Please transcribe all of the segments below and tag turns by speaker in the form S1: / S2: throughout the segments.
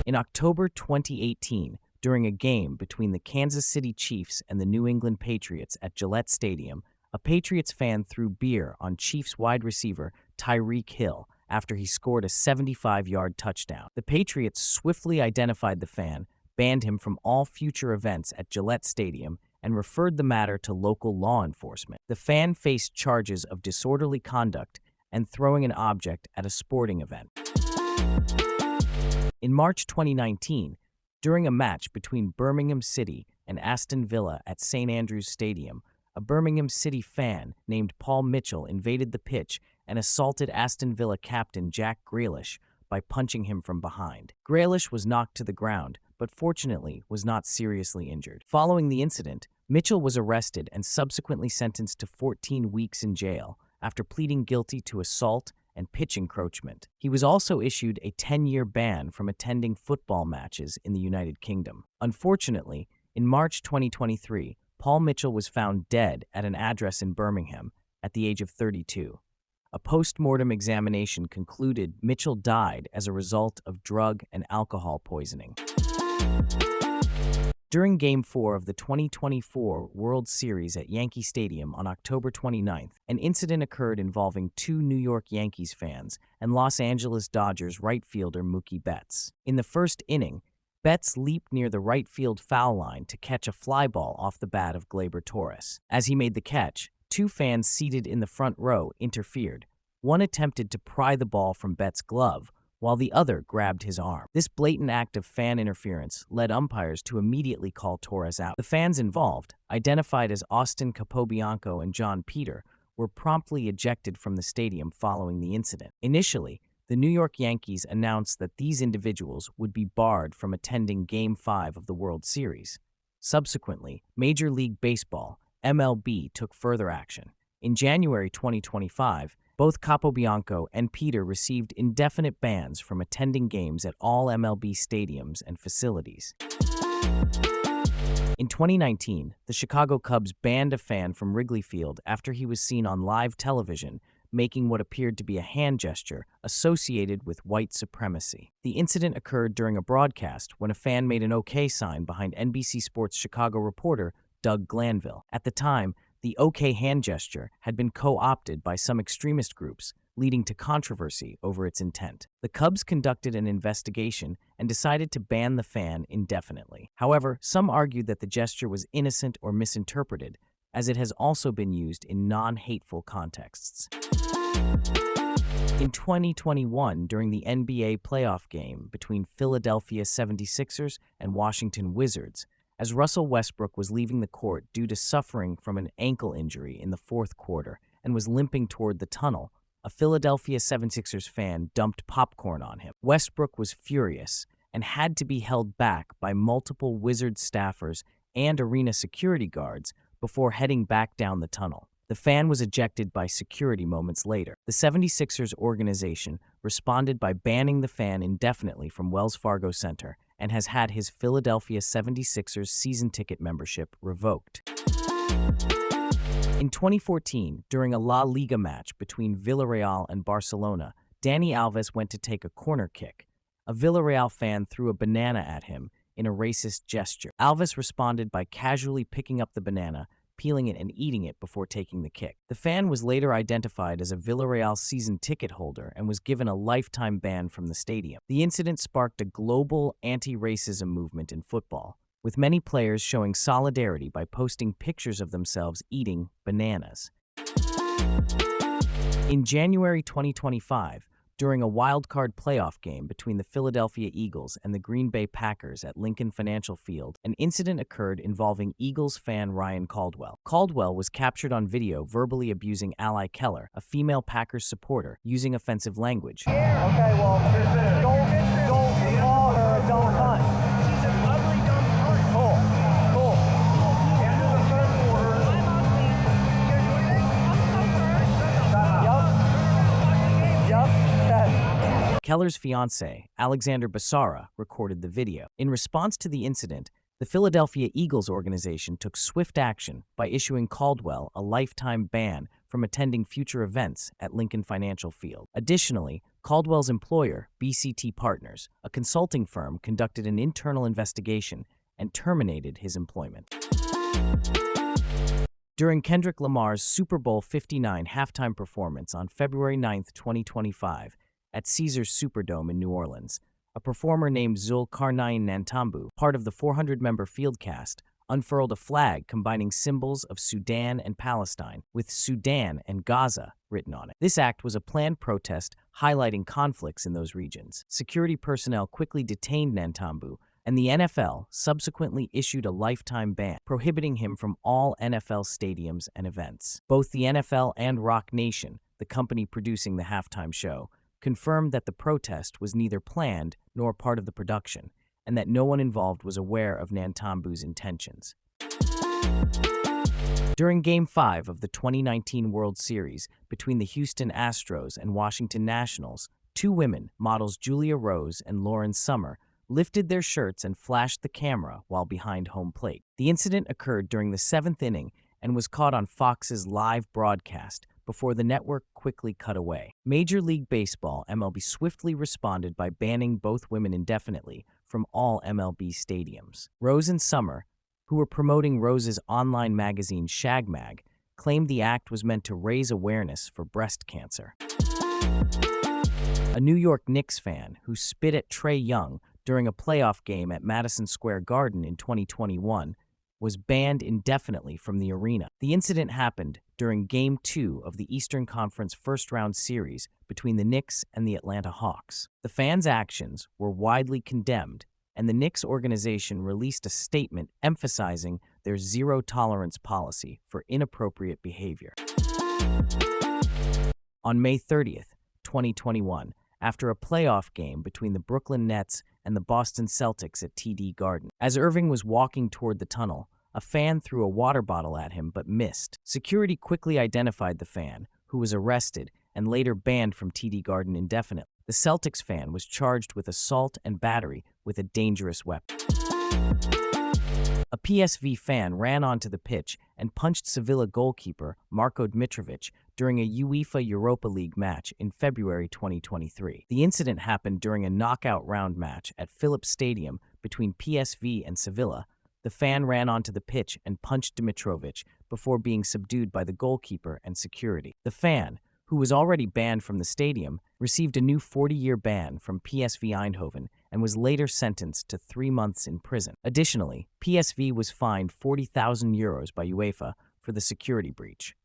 S1: In October 2018, during a game between the Kansas City Chiefs and the New England Patriots at Gillette Stadium, a Patriots fan threw beer on Chiefs wide receiver Tyreek Hill after he scored a 75-yard touchdown. The Patriots swiftly identified the fan, banned him from all future events at Gillette Stadium, and referred the matter to local law enforcement. The fan faced charges of disorderly conduct and throwing an object at a sporting event. In March 2019, during a match between Birmingham City and Aston Villa at St. Andrew's Stadium, a Birmingham City fan named Paul Mitchell invaded the pitch and assaulted Aston Villa captain Jack Grealish by punching him from behind. Grealish was knocked to the ground, but fortunately was not seriously injured. Following the incident, Mitchell was arrested and subsequently sentenced to 14 weeks in jail after pleading guilty to assault and pitch encroachment. He was also issued a 10-year ban from attending football matches in the United Kingdom. Unfortunately, in March 2023, Paul Mitchell was found dead at an address in Birmingham at the age of 32. A post-mortem examination concluded Mitchell died as a result of drug and alcohol poisoning. During Game 4 of the 2024 World Series at Yankee Stadium on October 29th, an incident occurred involving two New York Yankees fans and Los Angeles Dodgers right fielder Mookie Betts. In the first inning, Betts leaped near the right field foul line to catch a fly ball off the bat of Gleyber Torres. As he made the catch, two fans seated in the front row interfered. One attempted to pry the ball from Betts' glove, while the other grabbed his arm. This blatant act of fan interference led umpires to immediately call Torres out. The fans involved, identified as Austin Capobianco and John Peter, were promptly ejected from the stadium following the incident. Initially, the New York Yankees announced that these individuals would be barred from attending Game 5 of the World Series. Subsequently, Major League Baseball, MLB, took further action. In January 2025, both Capobianco and Peter received indefinite bans from attending games at all MLB stadiums and facilities. In 2019, the Chicago Cubs banned a fan from Wrigley Field after he was seen on live television making what appeared to be a hand gesture associated with white supremacy. The incident occurred during a broadcast when a fan made an OK sign behind NBC Sports Chicago reporter Doug Glanville. At the time, the OK hand gesture had been co-opted by some extremist groups, leading to controversy over its intent. The Cubs conducted an investigation and decided to ban the fan indefinitely. However, some argued that the gesture was innocent or misinterpreted, as it has also been used in non-hateful contexts. In 2021, during the NBA playoff game between Philadelphia 76ers and Washington Wizards, as Russell Westbrook was leaving the court due to suffering from an ankle injury in the fourth quarter and was limping toward the tunnel, a Philadelphia 76ers fan dumped popcorn on him. Westbrook was furious and had to be held back by multiple Wizards staffers and arena security guards before heading back down the tunnel. The fan was ejected by security moments later. The 76ers organization responded by banning the fan indefinitely from Wells Fargo Center and has had his Philadelphia 76ers season ticket membership revoked. In 2014, during a La Liga match between Villarreal and Barcelona, Dani Alves went to take a corner kick. A Villarreal fan threw a banana at him in a racist gesture. Alves responded by casually picking up the banana, peeling it and eating it before taking the kick. The fan was later identified as a Villarreal season ticket holder and was given a lifetime ban from the stadium. The incident sparked a global anti-racism movement in football, with many players showing solidarity by posting pictures of themselves eating bananas. In January 2025, during a wild-card playoff game between the Philadelphia Eagles and the Green Bay Packers at Lincoln Financial Field, an incident occurred involving Eagles fan Ryan Caldwell. Caldwell was captured on video verbally abusing Ally Keller, a female Packers supporter, using offensive language.
S2: Okay, well, don't call her a dumb cunt. She's an ugly dumb cunt. Cool. End of the third quarter. Yep.
S1: Keller's fiancé, Alexander Basara, recorded the video. In response to the incident, the Philadelphia Eagles organization took swift action by issuing Caldwell a lifetime ban from attending future events at Lincoln Financial Field. Additionally, Caldwell's employer, BCT Partners, a consulting firm, conducted an internal investigation and terminated his employment. During Kendrick Lamar's Super Bowl 59 halftime performance on February 9, 2025, at Caesars Superdome in New Orleans, a performer named Zulkarnain Nantambu, part of the 400-member field cast, unfurled a flag combining symbols of Sudan and Palestine, with Sudan and Gaza written on it. This act was a planned protest highlighting conflicts in those regions. Security personnel quickly detained Nantambu, and the NFL subsequently issued a lifetime ban, prohibiting him from all NFL stadiums and events. Both the NFL and Roc Nation, the company producing the halftime show, confirmed that the protest was neither planned nor part of the production, and that no one involved was aware of Nantambu's intentions. During Game 5 of the 2019 World Series between the Houston Astros and Washington Nationals, two women, models Julia Rose and Lauren Summer, lifted their shirts and flashed the camera while behind home plate. The incident occurred during the 7th inning and was caught on Fox's live broadcast before the network quickly cut away. Major League Baseball, MLB, swiftly responded by banning both women indefinitely from all MLB stadiums. Rose and Summer, who were promoting Rose's online magazine Shag Mag, claimed the act was meant to raise awareness for breast cancer. A New York Knicks fan who spit at Trae Young during a playoff game at Madison Square Garden in 2021 was banned indefinitely from the arena. The incident happened during Game 2 of the Eastern Conference first-round series between the Knicks and the Atlanta Hawks. The fans' actions were widely condemned, and the Knicks organization released a statement emphasizing their zero-tolerance policy for inappropriate behavior. On May 30th, 2021, after a playoff game between the Brooklyn Nets and the Boston Celtics at TD Garden, as Irving was walking toward the tunnel, a fan threw a water bottle at him but missed. Security quickly identified the fan, who was arrested and later banned from TD Garden indefinitely. The Celtics fan was charged with assault and battery with a dangerous weapon. A PSV fan ran onto the pitch and punched Sevilla goalkeeper Marko Dmitrovic during a UEFA Europa League match in February 2023. The incident happened during a knockout round match at Philips Stadium between PSV and Sevilla. The fan ran onto the pitch and punched Dmitrovic before being subdued by the goalkeeper and security. The fan, who was already banned from the stadium, received a new 40-year ban from PSV Eindhoven and was later sentenced to 3 months in prison. Additionally, PSV was fined €40,000 by UEFA for the security breach.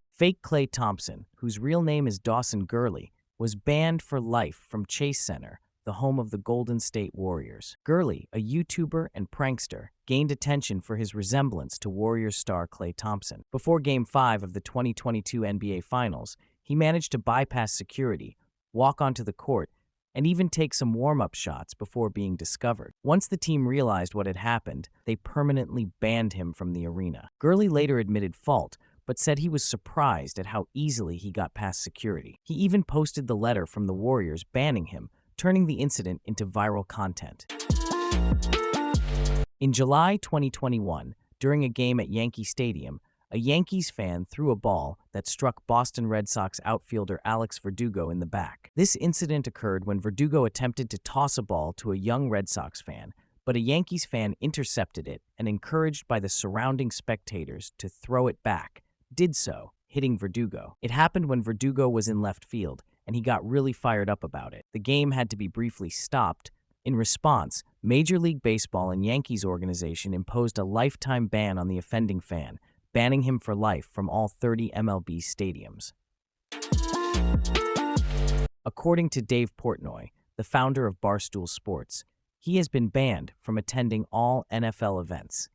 S1: Fake Klay Thompson, whose real name is Dawson Gurley, was banned for life from Chase Center, the home of the Golden State Warriors. Gurley, a YouTuber and prankster, gained attention for his resemblance to Warriors star Klay Thompson. Before Game 5 of the 2022 NBA Finals, he managed to bypass security, walk onto the court, and even take some warm-up shots before being discovered. Once the team realized what had happened, they permanently banned him from the arena. Gurley later admitted fault, but said he was surprised at how easily he got past security. He even posted the letter from the Warriors banning him, turning the incident into viral content. In July 2021, during a game at Yankee Stadium, a Yankees fan threw a ball that struck Boston Red Sox outfielder Alex Verdugo in the back. This incident occurred when Verdugo attempted to toss a ball to a young Red Sox fan, but a Yankees fan intercepted it and, encouraged by the surrounding spectators to throw it back, did so, hitting Verdugo. It happened when Verdugo was in left field, and he got really fired up about it. The game had to be briefly stopped. In response, Major League Baseball and Yankees organization imposed a lifetime ban on the offending fan, banning him for life from all 30 MLB stadiums. According to Dave Portnoy, the founder of Barstool Sports, he has been banned from attending all NFL events.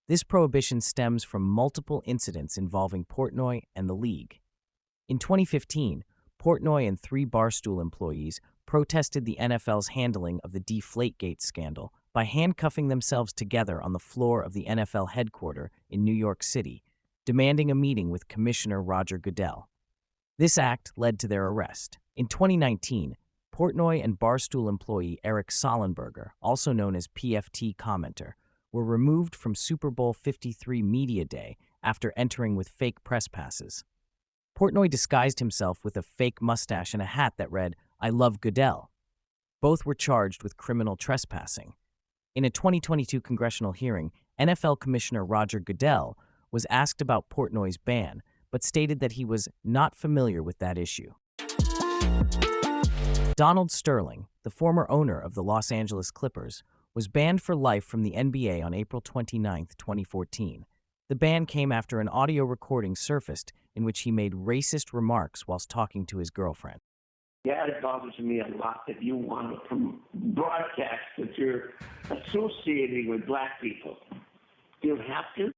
S1: This prohibition stems from multiple incidents involving Portnoy and the league. In 2015, Portnoy and 3 Barstool employees protested the NFL's handling of the Deflategate scandal by handcuffing themselves together on the floor of the NFL headquarters in New York City, demanding a meeting with Commissioner Roger Goodell. This act led to their arrest. In 2019, Portnoy and Barstool employee Eric Sollenberger, also known as PFT Commenter, were removed from Super Bowl 53 Media Day after entering with fake press passes. Portnoy disguised himself with a fake mustache and a hat that read, "I love Goodell." Both were charged with criminal trespassing. In a 2022 congressional hearing, NFL Commissioner Roger Goodell was asked about Portnoy's ban, but stated that he was not familiar with that issue. Donald Sterling, the former owner of the Los Angeles Clippers, was banned for life from the NBA on April 29, 2014. The ban came after an audio recording surfaced in which he made racist remarks whilst talking to his girlfriend.
S3: Yeah, it bothers me a lot that you want to broadcast that you're associating with black people. You have to.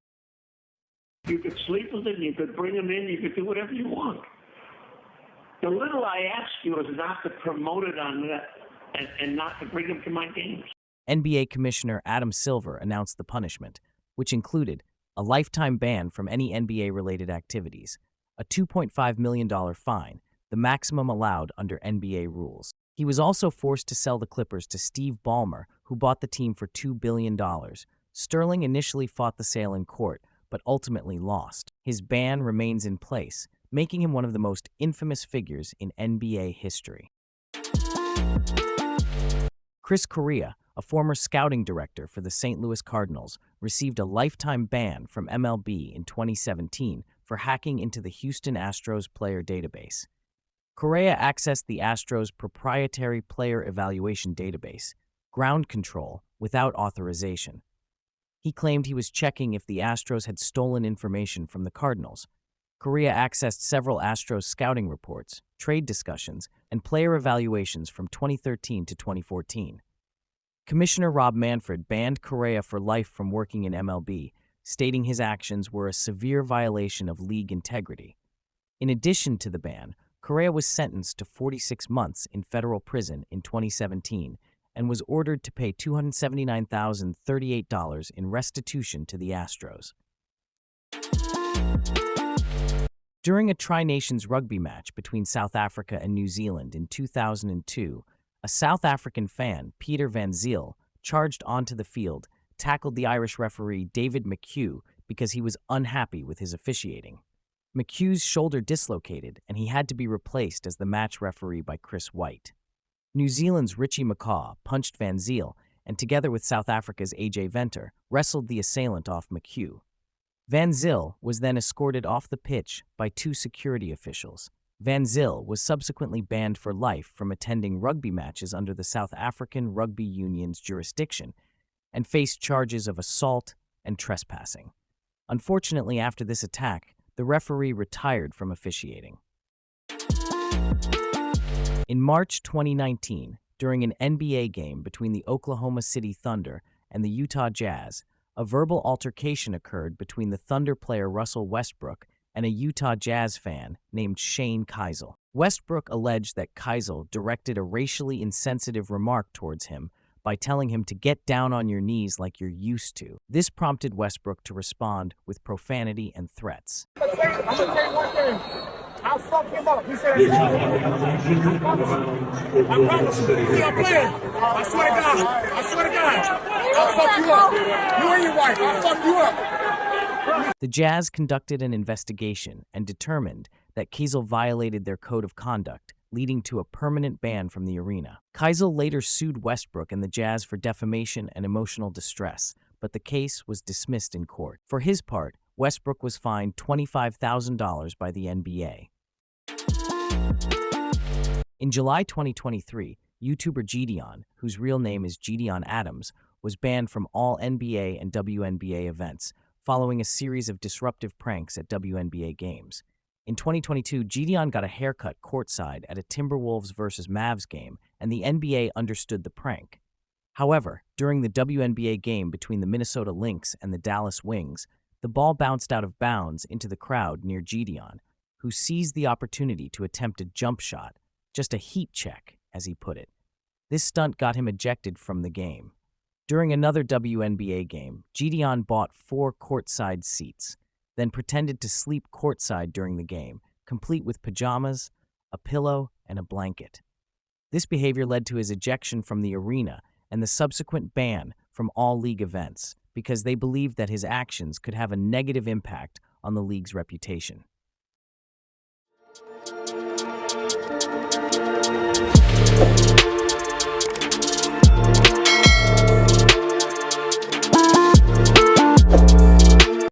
S3: You could sleep with them, you could bring them in, you could do whatever you want. The little I ask you is not to promote it on that and not to bring them to my games.
S1: NBA Commissioner Adam Silver announced the punishment, which included a lifetime ban from any NBA-related activities, a $2.5 million fine, the maximum allowed under NBA rules. He was also forced to sell the Clippers to Steve Ballmer, who bought the team for $2 billion. Sterling initially fought the sale in court, but ultimately lost. His ban remains in place, making him one of the most infamous figures in NBA history. Chris Correa, a former scouting director for the St. Louis Cardinals, received a lifetime ban from MLB in 2017 for hacking into the Houston Astros player database. Correa accessed the Astros' proprietary player evaluation database, Ground Control, without authorization. He claimed he was checking if the Astros had stolen information from the Cardinals. Correa accessed several Astros scouting reports, trade discussions, and player evaluations from 2013 to 2014. Commissioner Rob Manfred banned Correa for life from working in MLB, stating his actions were a severe violation of league integrity. In addition to the ban, Correa was sentenced to 46 months in federal prison in 2017 and was ordered to pay $279,038 in restitution to the Astros. During a Tri-Nations rugby match between South Africa and New Zealand in 2002, a South African fan, Peter Van Zyl, charged onto the field, tackled the Irish referee David McHugh because he was unhappy with his officiating. McHugh's shoulder dislocated, and he had to be replaced as the match referee by Chris White. New Zealand's Richie McCaw punched Van Zyl, and together with South Africa's AJ Venter, wrestled the assailant off McHugh. Van Zyl was then escorted off the pitch by two security officials. Van Zyl was subsequently banned for life from attending rugby matches under the South African Rugby Union's jurisdiction and faced charges of assault and trespassing. Unfortunately, after this attack, the referee retired from officiating. In March 2019, during an NBA game between the Oklahoma City Thunder and the Utah Jazz, a verbal altercation occurred between the Thunder player Russell Westbrook and a Utah Jazz fan named Shane Keisel. Westbrook alleged that Keisel directed a racially insensitive remark towards him by telling him to get down on your knees like you're used to. This prompted Westbrook to respond with profanity and threats.
S2: I'm gonna tell you one thing. I'll fuck him up. He said, I promise you. He's not playing. I swear to God. I swear to God. I'll fuck you up. You and your wife. I'll fuck you up.
S1: The Jazz conducted an investigation and determined that Keisel violated their code of conduct, leading to a permanent ban from the arena. Keisel later sued Westbrook and the Jazz for defamation and emotional distress, but the case was dismissed in court. For his part, Westbrook was fined $25,000 by the NBA. In July 2023, YouTuber Gideon, whose real name is Gideon Adams, was banned from all NBA and WNBA events, following a series of disruptive pranks at WNBA games. In 2022, Gideon got a haircut courtside at a Timberwolves vs. Mavs game, and the NBA understood the prank. However, during the WNBA game between the Minnesota Lynx and the Dallas Wings, the ball bounced out of bounds into the crowd near Gideon, who seized the opportunity to attempt a jump shot, just a heat check, as he put it. This stunt got him ejected from the game. During another WNBA game, Gideon bought 4 courtside seats, then pretended to sleep courtside during the game, complete with pajamas, a pillow, and a blanket. This behavior led to his ejection from the arena and the subsequent ban from all league events, because they believed that his actions could have a negative impact on the league's reputation.